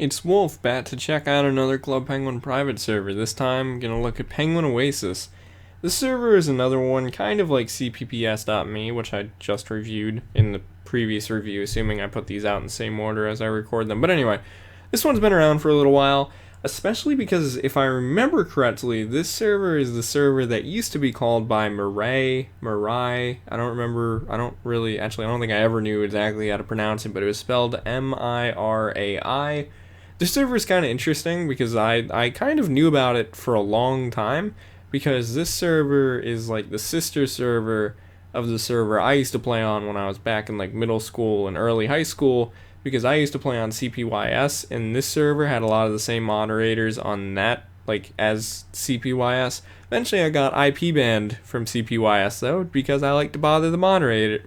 It's Wolf back to check out another Club Penguin private server. This time, I'm gonna look at Penguin Oasis. This server is another one, kind of like CPPS.me, which I just reviewed in the previous review, assuming I put these out in the same order as I record them. But anyway, this one's been around for a little while, especially because if I remember correctly, this server is the server that used to be called by Mirai. I don't remember, I don't think I ever knew exactly how to pronounce it, but it was spelled Mirai. This server is kind of interesting because I kind of knew about it for a long time, because this server is like the sister server of the server I used to play on when I was back in like middle school and early high school, because I used to play on CPPS, and this server had a lot of the same moderators on that like as CPPS. Eventually I got IP banned from CPPS though, because I liked to bother the moderators,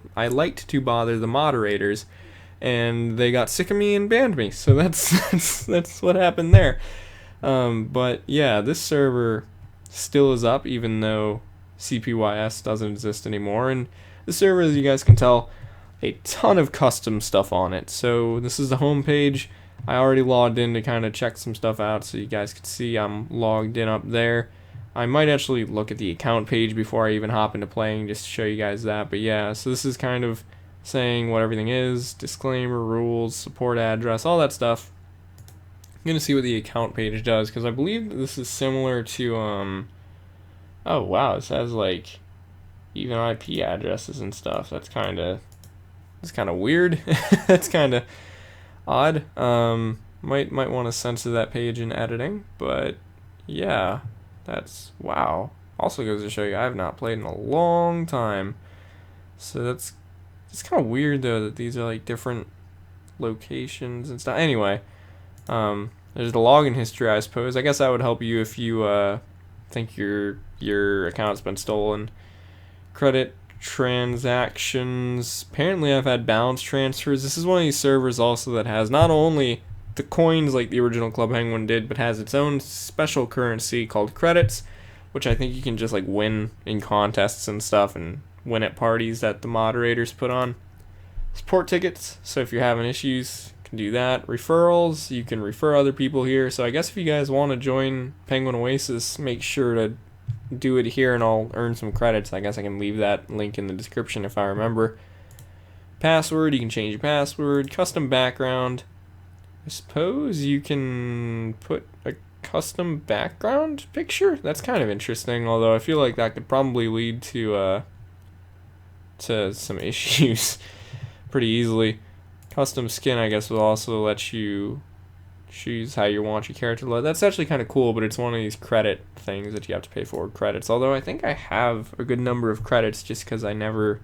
and they got sick of me and banned me. So that's what happened there. But yeah, this server still is up even though CPPS doesn't exist anymore, and the server, as you guys can tell, a ton of custom stuff on it. So this is the home page. I already logged in to kind of check some stuff out, so you guys can see I'm logged in up there. I might actually look at the account page before I even hop into playing, just to show you guys that. But yeah, so this is kind of saying what everything is, disclaimer, rules, support address, all that stuff. I'm gonna see what the account page does, because I believe this is similar to oh wow, it has like even IP addresses and stuff. That's kind of weird. That's kind of odd. Might want to censor that page in editing, but yeah, that's wow. Also goes to show you I have not played in a long time, so it's kind of weird though that these are like different locations and stuff. Anyway, there's the login history, I suppose. I guess that would help you if you think your account's been stolen. Credit transactions. Apparently I've had balance transfers. This is one of these servers also that has not only the coins like the original Club Penguin did, but has its own special currency called credits, which I think you can just like win in contests and stuff, and win at parties that the moderators put on. Support tickets, so if you're having issues, you can do that. Referrals, you can refer other people here. So I guess if you guys want to join Penguin Oasis, make sure to do it here and I'll earn some credits. I guess I can leave that link in the description if I remember. Password, you can change your password. Custom background, I suppose you can put a custom background picture. That's kind of interesting, although I feel like that could probably lead to some issues pretty easily. Custom skin, I guess, will also let you choose how you want your character to look. That's actually kind of cool, but it's one of these credit things that you have to pay for credits. Although I think I have a good number of credits just because I never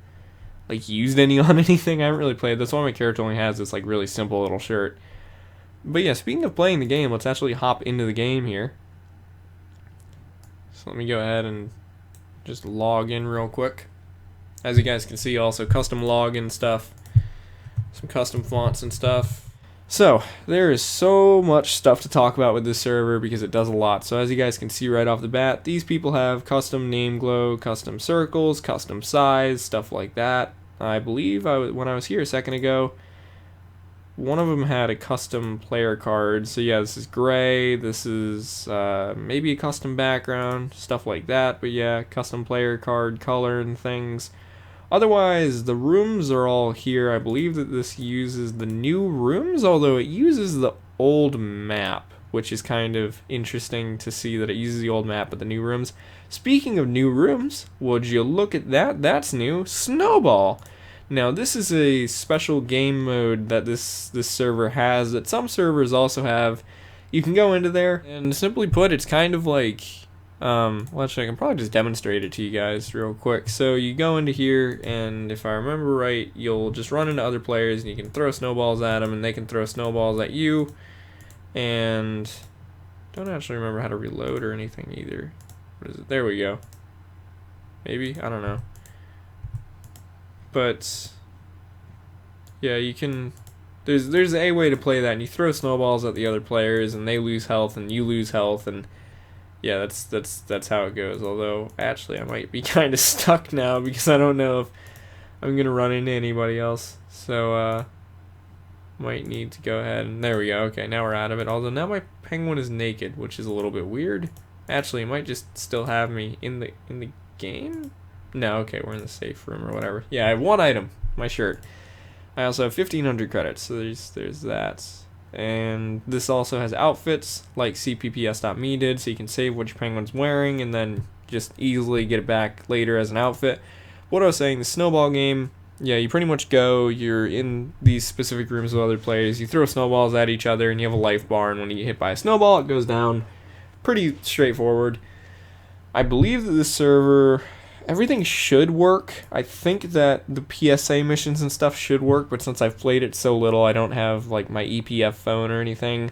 like used any on anything. I haven't really played. That's why my character only has this like really simple little shirt. But yeah, speaking of playing the game, let's actually hop into the game here. So let me go ahead and just log in real quick. As you guys can see, also custom login stuff, some custom fonts and stuff. So there is so much stuff to talk about with this server because it does a lot. So as you guys can see right off the bat, these people have custom name glow, custom circles, custom size, stuff like that. I believe when I was here a second ago, one of them had a custom player card. So yeah, this is gray, this is maybe a custom background, stuff like that. But yeah, custom player card color and things. Otherwise, the rooms are all here. I believe that this uses the new rooms, although it uses the old map, which is kind of interesting to see that it uses the old map but the new rooms. Speaking of new rooms, would you look at that? That's new. Snowball. Now, this is a special game mode that this server has that some servers also have. You can go into there, and simply put, it's kind of like well, actually, I can probably just demonstrate it to you guys real quick. So you go into here, and if I remember right, you'll just run into other players, and you can throw snowballs at them, and they can throw snowballs at you. And don't actually remember how to reload or anything either. What is it? There we go. Maybe? I don't know. But yeah, you can. There's a way to play that, and you throw snowballs at the other players, and they lose health, and you lose health, and yeah, that's how it goes. Although, actually, I might be kind of stuck now because I don't know if I'm gonna run into anybody else. So Might need to go ahead and there we go. Okay, now we're out of it. Although now my penguin is naked, which is a little bit weird. Actually, it might just still have me in the game. No, okay, we're in the safe room or whatever. Yeah, I have one item, my shirt. I also have 1,500 credits, so there's that. And this also has outfits like CPPS.me did, so you can save what your penguin's wearing and then just easily get it back later as an outfit. What I was saying, the snowball game, yeah, you pretty much go, you're in these specific rooms with other players, you throw snowballs at each other, and you have a life bar, and when you get hit by a snowball, it goes down. Pretty straightforward. I believe that this server, everything should work. I think that the PSA missions and stuff should work, but since I've played it so little, I don't have like my EPF phone or anything.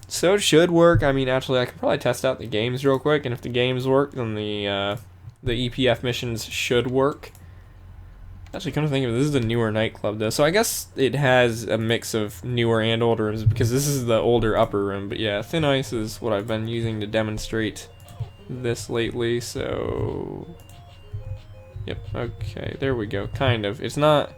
So it should work. I mean, actually, I can probably test out the games real quick, and if the games work, then the EPF missions should work. Actually, come to think of it, this is the newer nightclub, though. So I guess it has a mix of newer and older rooms, because this is the older upper room. But yeah, Thin Ice is what I've been using to demonstrate this lately, so... Yep, okay, there we go, kind of. It's not...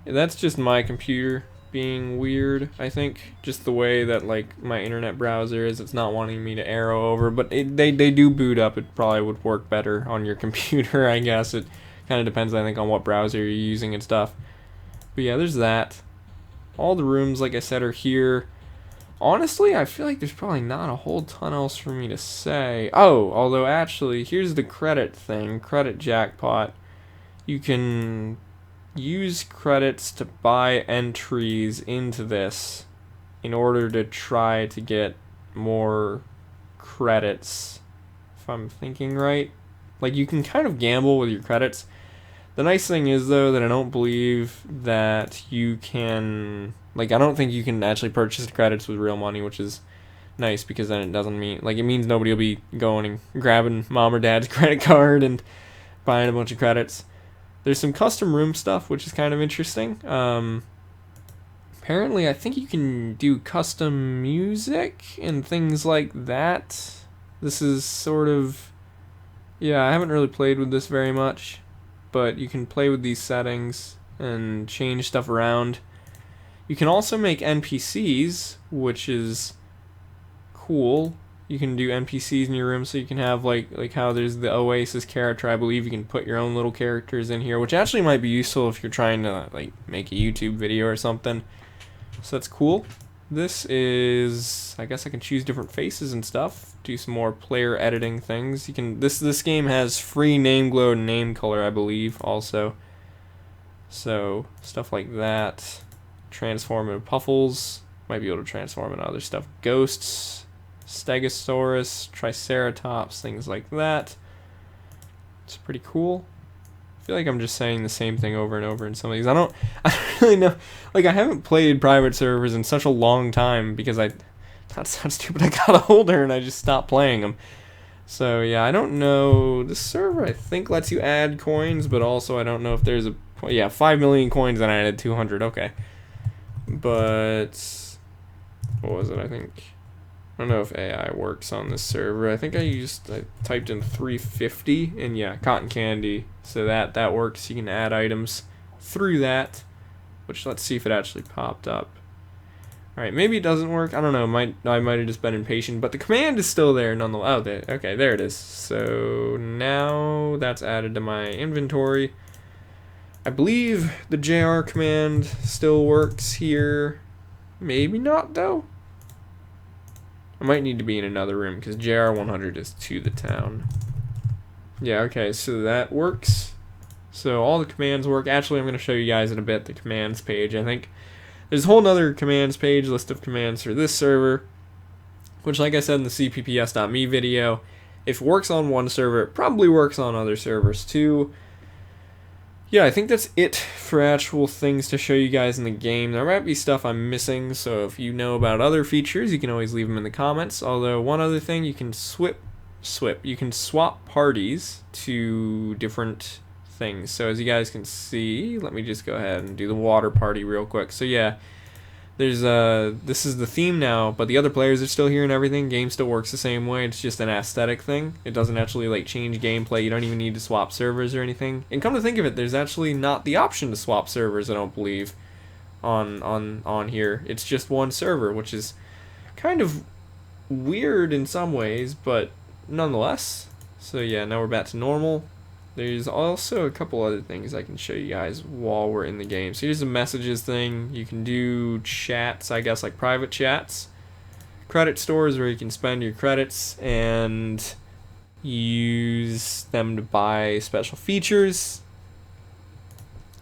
That's just my computer being weird, I think. Just the way that, like, my internet browser is, it's not wanting me to arrow over. But they do boot up. It probably would work better on your computer, I guess. It kind of depends, I think, on what browser you're using and stuff. But yeah, there's that. All the rooms, like I said, are here. Honestly, I feel like there's probably not a whole ton else for me to say. Oh, although actually, here's the credit thing. Credit jackpot. You can use credits to buy entries into this in order to try to get more credits, if I'm thinking right. Like, you can kind of gamble with your credits. The nice thing is, though, that I don't believe that you can... Like, I don't think you can actually purchase the credits with real money, which is nice, because then it doesn't mean... Like, it means nobody will be going and grabbing mom or dad's credit card and buying a bunch of credits. There's some custom room stuff, which is kind of interesting. Apparently, I think you can do custom music and things like that. This is sort of... Yeah, I haven't really played with this very much, but you can play with these settings and change stuff around. You can also make NPCs, which is cool. You can do NPCs in your room, so you can have like how there's the Oasis character. I believe you can put your own little characters in here, which actually might be useful if you're trying to like make a YouTube video or something. So that's cool. This is, I guess I can choose different faces and stuff. Do some more player editing things. You can this game has free name glow and name color, I believe, also. So stuff like that. Transform into Puffles. Might be able to transform into other stuff. Ghosts, Stegosaurus, Triceratops, things like that. It's pretty cool. I feel like I'm just saying the same thing over and over in some of these. I don't really know. Like, I haven't played private servers in such a long time because that sounds stupid. I got older and I just stopped playing them. So yeah, I don't know. This server I think lets you add coins, but also I don't know if there's a... Yeah, 5 million coins and I added 200. Okay. But what was it? I don't know if AI works on this server. I think I typed in 350 and yeah, cotton candy. So that works. You can add items through that, which let's see if it actually popped up. All right, maybe it doesn't work. I don't know. I might have just been impatient, but the command is still there nonetheless. Oh, okay, there it is. So now that's added to my inventory. I believe the JR command still works here. Maybe not, though. I might need to be in another room because JR 100 is to the town. Yeah, okay, so that works. So all the commands work. Actually, I'm going to show you guys in a bit the commands page. I think there's a whole nother commands page, list of commands for this server, which, like I said in the CPPS.me video, if it works on one server, it probably works on other servers too. Yeah, I think that's it for actual things to show you guys in the game. There might be stuff I'm missing, so if you know about other features, you can always leave them in the comments. Although, one other thing, you can you can swap parties to different things. So as you guys can see, let me just go ahead and do the water party real quick. So yeah, there's this is the theme now, but the other players are still here and everything. Game still works the same way. It's just an aesthetic thing. It doesn't actually like change gameplay. You don't even need to swap servers or anything. And come to think of it, there's actually not the option to swap servers, I don't believe, on here. It's just one server, which is kind of weird in some ways, but nonetheless. So yeah, now we're back to normal. There's also a couple other things I can show you guys while we're in the game. So here's the messages thing. You can do chats, I guess, like private chats. Credit stores where you can spend your credits and use them to buy special features,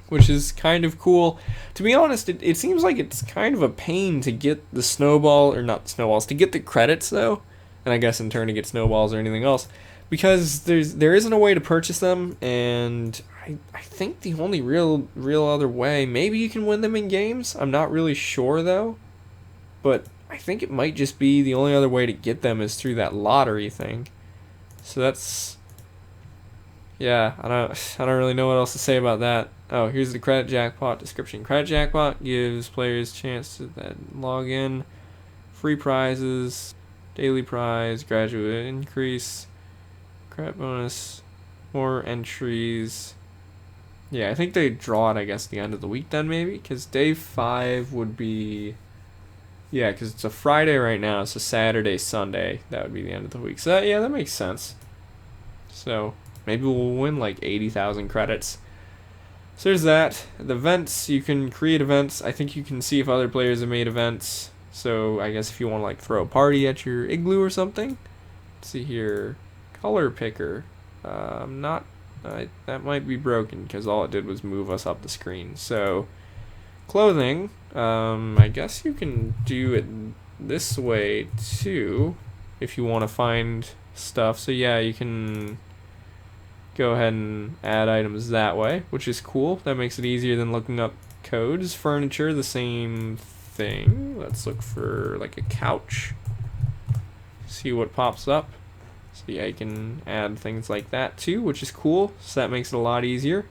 which is kind of cool. To be honest, it seems like it's kind of a pain to get the snowball, or not the snowballs, to get the credits though, and I guess in turn to get snowballs or anything else, because there isn't a way to purchase them, and I think the only real other way, maybe you can win them in games. I'm not really sure though, but I think it might just be the only other way to get them is through that lottery thing. So that's, yeah, I don't really know what else to say about that. Oh, here's the credit jackpot description. Credit jackpot gives players chance to then log in, free prizes, daily prize, gradual increase, credit bonus, more entries. Yeah, I think they draw it, I guess, the end of the week then maybe, because day 5 would be, yeah, because it's a Friday right now, so Saturday, Sunday, that would be the end of the week. So that, yeah, that makes sense. So maybe we'll win like 80,000 credits. So there's that. The events, you can create events. I think you can see if other players have made events. So I guess if you want to like throw a party at your igloo or something. Let's see here. Color picker. That might be broken because all it did was move us up the screen. So clothing, I guess you can do it this way too if you want to find stuff. So yeah, you can go ahead and add items that way, which is cool. That makes it easier than looking up codes. Furniture, the same thing. Let's look for like a couch, see what pops up. So yeah, you can add things like that too, which is cool. So that makes it a lot easier.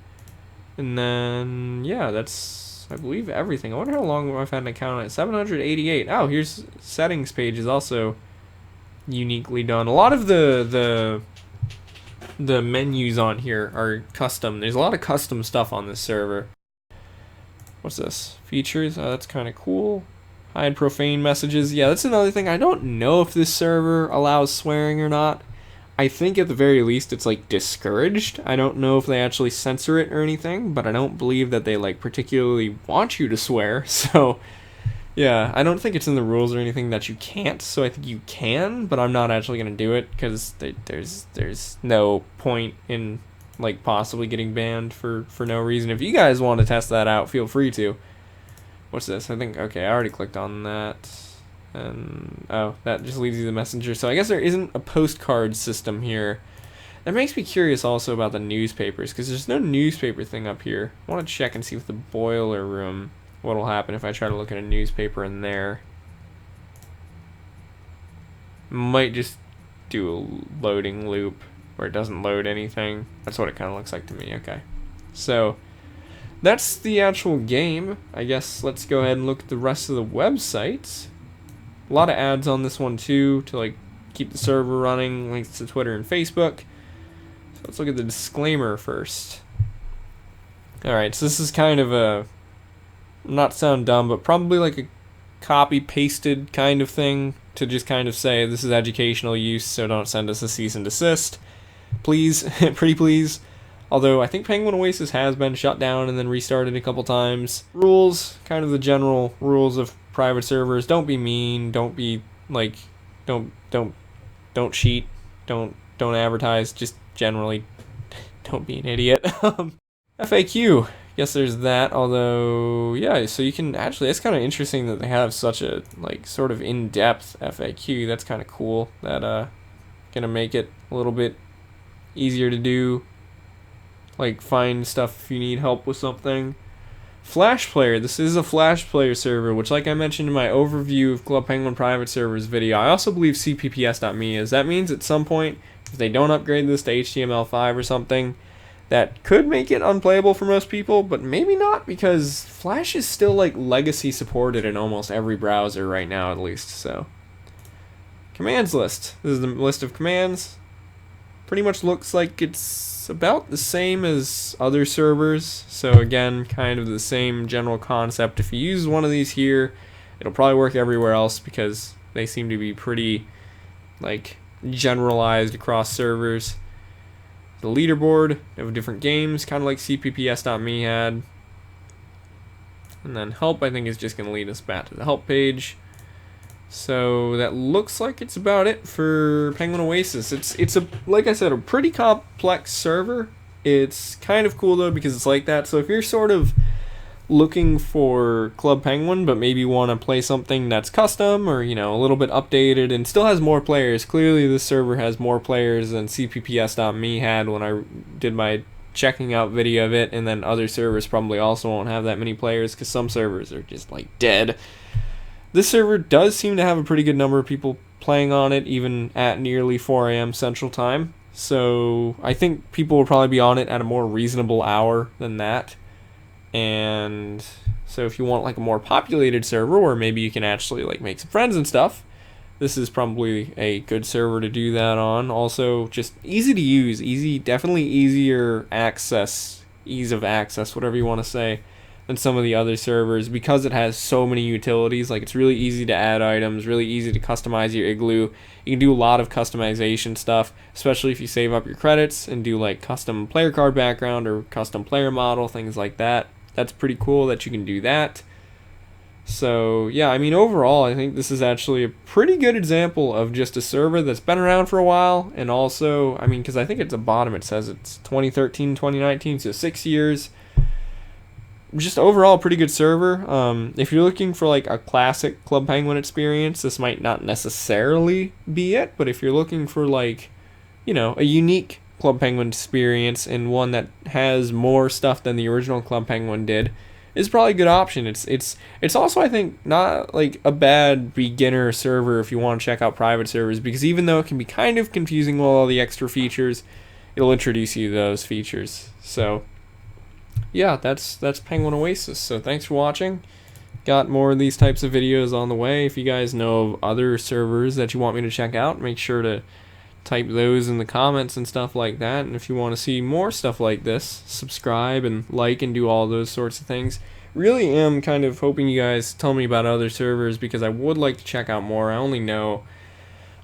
And then yeah, that's, I believe, everything. I wonder how long I've had an account on it. 788. Oh, here's settings page is also uniquely done. A lot of the menus on here are custom. There's a lot of custom stuff on this server. What's this? Features? Oh, that's kind of cool. Hide profane messages. Yeah, that's another thing. I don't know if this server allows swearing or not. I think at the very least it's like discouraged. I don't know if they actually censor it or anything, but I don't believe that they like particularly want you to swear. So yeah, I don't think it's in the rules or anything that you can't. So I think you can, but I'm not actually gonna do it because there's no point in like possibly getting banned for no reason. If you guys want to test that out, feel free to. What's this? I think, okay, I already clicked on that. And oh, that just leaves you the messenger. So I guess there isn't a postcard system here. That makes me curious also about the newspapers, because there's no newspaper thing up here. I want to check and see with the boiler room what'll happen if I try to look at a newspaper in there. Might just do a loading loop where it doesn't load anything. That's what it kind of looks like to me. Okay, so that's the actual game. I guess let's go ahead and look at the rest of the website. A lot of ads on this one too to like keep the server running, links to Twitter and Facebook. So let's look at the disclaimer first. Alright, so this is kind of a, not sound dumb, but probably like a copy pasted kind of thing to just kind of say this is educational use, so don't send us a cease and desist. Please, pretty please. Although I think Penguin Oasis has been shut down and then restarted a couple times. Rules, kind of the general rules of private servers. Don't be mean, don't be like, don't cheat, don't advertise, just generally don't be an idiot. FAQ, guess there's that. Although yeah, so you can actually, it's kind of interesting that they have such a like sort of in-depth FAQ. That's kind of cool. That gonna make it a little bit easier to do, like find stuff if you need help with something. Flash player, this is a Flash player server, which like I mentioned in my overview of Club Penguin private servers video, I also believe CPPS.me is. That means at some point, if they don't upgrade this to HTML5 or something, that could make it unplayable for most people, but maybe not, because Flash is still like legacy supported in almost every browser right now at least. So commands list, this is the list of commands. pretty much looks like it's about the same as other servers. So again, kind of the same general concept. If you use one of these here, it'll probably work everywhere else because they seem to be pretty like generalized across servers. The leaderboard of different games, kind of like CPPS.me had. And then help, I think, is just going to lead us back to the help page. So that looks like it's about it for Penguin Oasis. It's a, like I said, a pretty complex server. It's kind of cool though because it's like that. So if you're sort of looking for Club Penguin but maybe want to play something that's custom or, you know, a little bit updated and still has more players. Clearly this server has more players than CPPS.me had when I did my checking out video of it, and then other servers probably also won't have that many players because some servers are just like dead. This server does seem to have a pretty good number of people playing on it, even at nearly 4 a.m. Central Time. So I think people will probably be on it at a more reasonable hour than that. And so if you want like a more populated server where maybe you can actually like make some friends and stuff, this is probably a good server to do that on. Also, just easy to use, definitely easier access, ease of access, whatever you want to say, than some of the other servers because it has so many utilities. Like, it's really easy to add items, really easy to customize your igloo. You can do a lot of customization stuff, especially if you save up your credits and do like custom player card background or custom player model, things like that. That's pretty cool that you can do that. So yeah, I mean, overall I think this is actually a pretty good example of just a server that's been around for a while. And also, I mean, because I think at the bottom it says it's 2013 2019, so 6 years. Just overall pretty good server. If you're looking for like a classic Club Penguin experience, this might not necessarily be it, but if you're looking for like, you know, a unique Club Penguin experience and one that has more stuff than the original Club Penguin did, is probably a good option. It's also, I think, not like a bad beginner server if you want to check out private servers, because even though it can be kind of confusing with all the extra features, it'll introduce you to those features. So yeah, that's Penguin Oasis. So thanks for watching. Got more of these types of videos on the way. If you guys know of other servers that you want me to check out, make sure to type those in the comments and stuff like that. And if you want to see more stuff like this, subscribe and like and do all those sorts of things. Really am kind of hoping you guys tell me about other servers, because I would like to check out more. I only know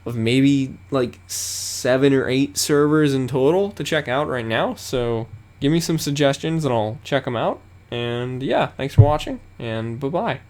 of maybe like 7 or 8 servers in total to check out right now. So give me some suggestions and I'll check them out. And yeah, thanks for watching, and bye-bye.